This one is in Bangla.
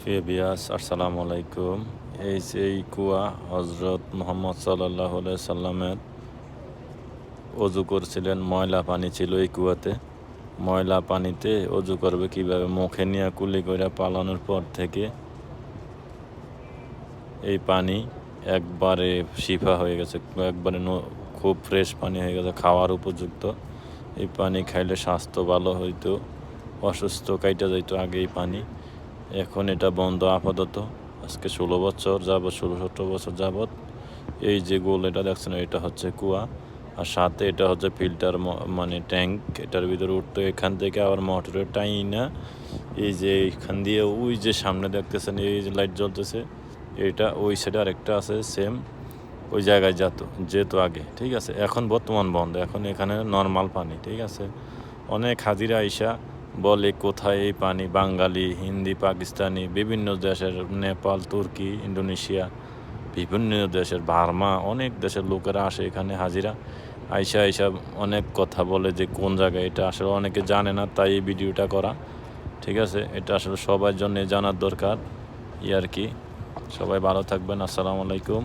প্রিয় বিয়াস আসসালামু আলাইকুম। এই যে এই কুয়া হজরত মুহাম্মদ সাল্লাল্লাহু আলাইহি সাল্লামের অজু করছিলেন, ময়লা পানি ছিল এই কুয়াতে। ময়লা পানিতে অজু করবে কিভাবে? মুখে নিয়ে কুলি করে পালানোর পর থেকে এই পানি একবারে শিফা হয়ে গেছে, একবারে খুব ফ্রেশ পানি হয়ে গেছে, খাওয়ার উপযুক্ত। এই পানি খাইলে স্বাস্থ্য ভালো হইতো, অসুস্থ কাইটা যাইতো আগে এই পানি। এখন এটা বন্ধ আপাতত। আজকে 16 বছর যাবৎ, 17 বছর যাবৎ এই যে গোল এটা দেখছেন, এটা হচ্ছে কুয়া। আর সাথে এটা হচ্ছে ফিল্টার, মানে ট্যাঙ্ক। এটার ভিতরে উঠতো, এখান থেকে আবার মোটরের টাইনা এই যে এইখান দিয়ে ওই যে সামনে দেখতেছেন এই যে লাইট জ্বলতেছে, এটা ওই সাইডে আরেকটা আছে সেম, ওই জায়গায় যেত আগে। ঠিক আছে, এখন বর্তমান বন্ধ। এখন এখানে নর্মাল পানি। ঠিক আছে, অনেক হাজিরা আইসা বলে কোথায় এই পানি। বাঙালি, হিন্দি, পাকিস্তানি, বিভিন্ন দেশের, নেপাল, তুর্কি, ইন্দোনেশিয়া, বিভিন্ন দেশের, বার্মা, অনেক দেশের লোকেরা আসে এখানে হাজিরা। আইসা অনেক কথা বলে যে কোন জায়গায়। এটা আসলে অনেকে জানে না, তাই এই ভিডিওটা করা। ঠিক আছে, এটা আসলে সবার জন্য জানার দরকার। আর কি, সবাই ভালো থাকবেন। আসসালামু আলাইকুম।